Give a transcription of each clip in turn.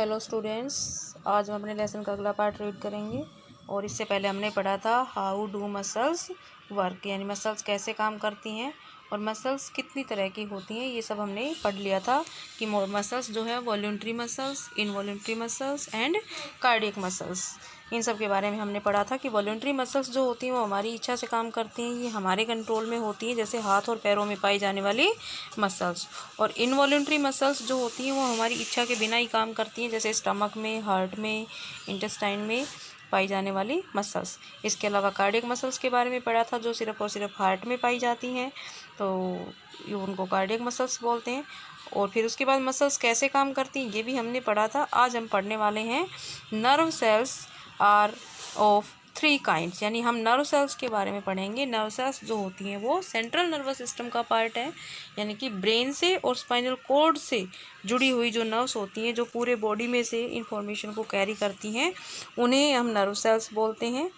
Hello students, आज हम अपने लेसन का अगला पार्ट रीड करेंगे। और इससे पहले हमने पढ़ा था हाउ डू मसल्स वर्क, यानी मसल्स कैसे काम करती हैं और मसल्स कितनी तरह की होती हैं, ये सब हमने पढ़ लिया था कि मसल्स जो है voluntary muscles, involuntary muscles and cardiac muscles, इन सब के बारे में हमने पढ़ा था कि वॉल्यूंटरी मसल्स जो होती हैं वो हमारी इच्छा से काम करती हैं, ये हमारे कंट्रोल में होती हैं, जैसे हाथ और पैरों में पाई जाने वाली मसल्स। और इनवॉल्यूंटरी मसल्स जो होती हैं वो हमारी इच्छा के बिना ही काम करती हैं, जैसे स्टमक में, हार्ट में, इंटेस्टाइन में पाई जाने वाली मसल्स। इसके अलावा कार्डियक मसल्स के बारे में पढ़ा था जो सिर्फ और सिर्फ हार्ट में पाई जाती हैं, तो उनको कार्डियक मसल्स बोलते हैं। और फिर उसके बाद मसल्स कैसे काम करती हैं ये भी हमने पढ़ा था। आज हम पढ़ने वाले हैं nerve cells are of 3 kinds, यानी हम नर्व सेल्स के बारे में पढ़ेंगे। नर्व सेल्स जो होती हैं वो सेंट्रल नर्वस सिस्टम का पार्ट है, यानी कि ब्रेन से और स्पाइनल कॉर्ड से जुड़ी हुई जो नर्व्स होती हैं, जो पूरे बॉडी में से इंफॉर्मेशन को कैरी करती हैं, उन्हें हम नर्व सेल्स बोलते हैं।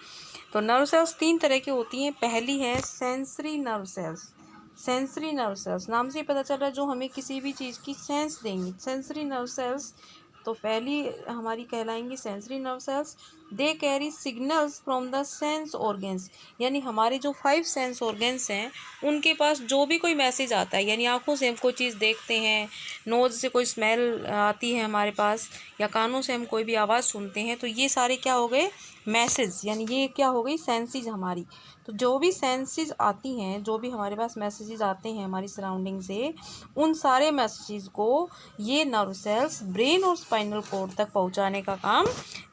तो नर्व सेल्स 3 तरह की होती हैं। पहली है sensory nerve sales. Sensory nerve sales नाम से ही पता चल रहा है जो हमें किसी भी चीज़ की सेंस देंगी। सेंसरी नर्व सेल्स तो पहली हमारी कहलाएंगी sensory nerve cells. They carry signals from the sense organs, यानी हमारे जो 5 सेंस ऑर्गन्स हैं उनके पास जो भी कोई मैसेज आता है, यानी आंखों से हम कोई चीज़ देखते हैं, नोज़ से कोई स्मेल आती है हमारे पास, या कानों से हम कोई भी आवाज़ सुनते हैं, तो ये सारे क्या हो गए मैसेज, यानी ये क्या हो गई सेंसेस हमारी। तो जो भी सेंसेस आती हैं, जो भी हमारे पास मैसेजेस आते हैं हमारी सराउंडिंग से, उन सारे मैसेजेस को ये नर्व सेल्स ब्रेन और स्पाइनल कॉर्ड तक पहुंचाने का काम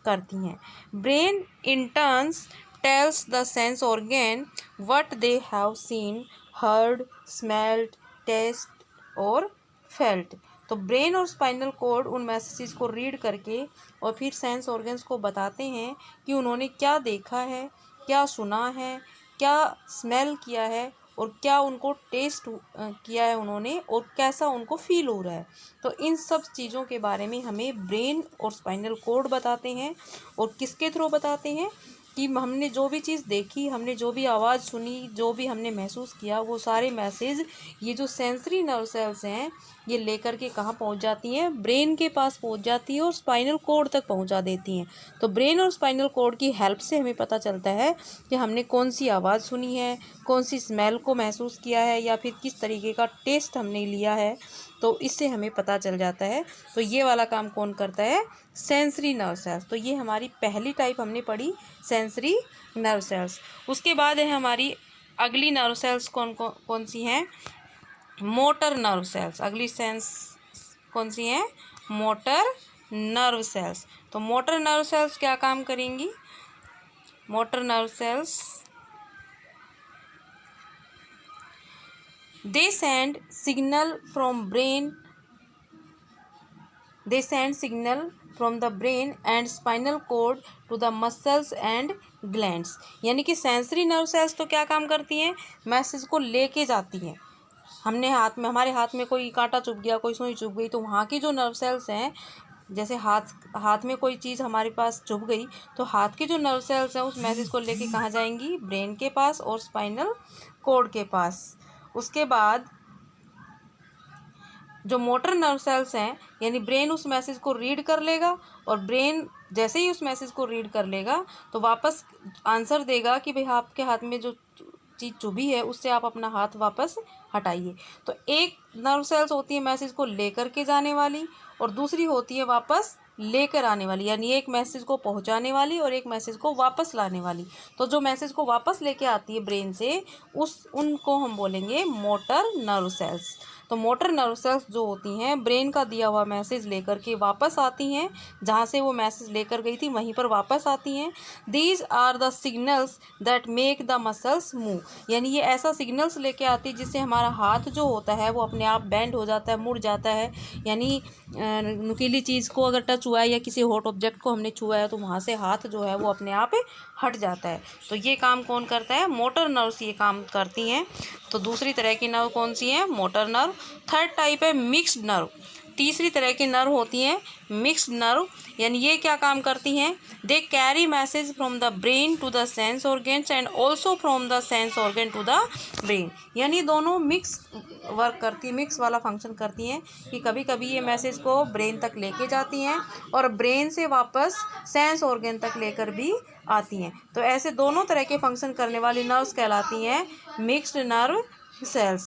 करती हैं। Brain in turns tells the sense organ what they have seen, heard, smelled, taste और फेल्ट। तो ब्रेन और स्पाइनल कॉर्ड उन मैसेजेस को रीड करके और फिर सेंस ऑर्गन्स को बताते हैं कि उन्होंने क्या देखा है, क्या सुना है, क्या स्मेल किया है और क्या उनको टेस्ट किया है उन्होंने, और कैसा उनको फील हो रहा है। तो इन सब चीज़ों के बारे में हमें ब्रेन और स्पाइनल कॉर्ड बताते हैं। और किसके थ्रू बताते हैं कि हमने जो भी चीज़ देखी, हमने जो भी आवाज़ सुनी, जो भी हमने महसूस किया, वो सारे मैसेज ये जो सेंसरी नर्व सेल्स हैं ये लेकर के कहाँ पहुँच जाती हैं, ब्रेन के पास पहुँच जाती है और स्पाइनल कॉर्ड तक पहुँचा देती हैं। तो ब्रेन और स्पाइनल कॉर्ड की हेल्प से हमें पता चलता है कि हमने कौन सी आवाज़ सुनी है, कौन सी स्मेल को महसूस किया है, या फिर किस तरीके का टेस्ट हमने लिया है, तो इससे हमें पता चल जाता है। तो ये वाला काम कौन करता है, सेंसरी नर्व सेल्स। तो ये हमारी पहली टाइप हमने पढ़ी, सेंसरी नर्व सेल्स। उसके बाद है हमारी अगली नर्व सेल्स कौन सी हैं, मोटर नर्व सेल्स। अगली सेंस कौन सी हैं, मोटर नर्व सेल्स। तो मोटर नर्व सेल्स क्या काम करेंगी, motor nerve cells they send signal from the brain and spinal cord to the muscles and glands। यानी कि सेंसरी नर्व सेल्स तो क्या काम करती हैं, मैसेज को लेके जाती हैं। हमारे हाथ में कोई कांटा चुभ गया, कोई सुई चुभ गई, तो वहाँ की जो नर्व सेल्स हैं, जैसे हाथ में कोई चीज़ हमारे पास चुभ गई, तो हाथ की जो नर्व सेल्स हैं उस मैसेज को लेके कहाँ जाएंगी, ब्रेन के पास और स्पाइनल कॉर्ड के पास। उसके बाद जो मोटर नर्व सेल्स हैं, यानी ब्रेन उस मैसेज को रीड कर लेगा, और ब्रेन जैसे ही उस मैसेज को रीड कर लेगा तो वापस आंसर देगा कि भाई आपके हाथ में जो चीज़ चुभी है उससे आप अपना हाथ वापस हटाइए। तो एक नर्व सेल्स होती है मैसेज को लेकर के जाने वाली, और दूसरी होती है वापस लेकर आने वाली, यानी एक मैसेज को पहुंचाने वाली और एक मैसेज को वापस लाने वाली। तो जो मैसेज को वापस लेके आती है ब्रेन से, उनको हम बोलेंगे मोटर नर्व सेल्स। तो मोटर नर्व सेल्स जो होती हैं ब्रेन का दिया हुआ मैसेज लेकर के वापस आती हैं, जहाँ से वो मैसेज लेकर गई थी वहीं पर वापस आती हैं। These are the signals that make the muscles move, यानी ये ऐसा सिग्नल्स लेके आती है जिससे हमारा हाथ जो होता है वो अपने आप बेंड हो जाता है, मुड़ जाता है। यानी नुकीली चीज़ को अगर टच हुआ है या किसी हॉट ऑब्जेक्ट को हमने छुआ है तो वहाँ से हाथ जो है वो अपने आप हट जाता है। तो ये काम कौन करता है, मोटर नर्व्स ये काम करती हैं। तो दूसरी तरह की नर्व कौन सी है, मोटर नर्व। थर्ड टाइप है मिक्स्ड नर्व। तीसरी तरह की नर्व होती हैं मिक्स्ड नर्व, यानी ये क्या काम करती हैं, they carry message from the brain to the sense organs and also from the sense organ to the brain. यानी दोनों मिक्स वर्क करती है, मिक्स वाला फंक्शन करती हैं कि कभी कभी ये मैसेज को ब्रेन तक लेके जाती हैं और ब्रेन से वापस सेंस ऑर्गन तक लेकर भी आती हैं। तो ऐसे दोनों तरह के फंक्शन करने वाली नर्व्स कहलाती हैं मिक्स्ड नर्व सेल्स।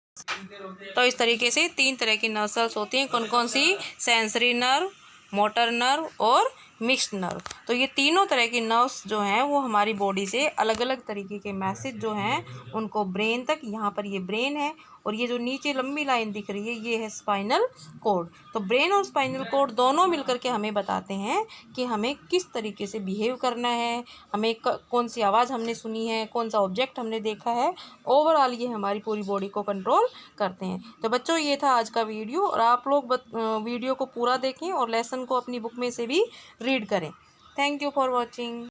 तो इस तरीके से 3 तरह की नर्व सेल्स होती हैं। कौन कौन सी? सेंसरी नर्व, मोटर नर्व और मिक्स्ड नर्व। तो ये तीनों तरह की नर्व्स जो हैं वो हमारी बॉडी से अलग अलग तरीके के मैसेज जो हैं उनको ब्रेन तक, यहाँ पर ये ब्रेन है और ये जो नीचे लंबी लाइन दिख रही है ये है स्पाइनल कोड। तो ब्रेन और स्पाइनल कोड दोनों मिलकर के हमें बताते हैं कि हमें किस तरीके से बिहेव करना है, हमें कौन सी आवाज़ हमने सुनी है, कौन सा ऑब्जेक्ट हमने देखा है। ओवरऑल ये हमारी पूरी बॉडी को कंट्रोल करते हैं। तो बच्चों ये था आज का वीडियो और आप लोग वीडियो को पूरा देखें और लेसन को अपनी बुक में से भी रीड करें। Thank you for watching.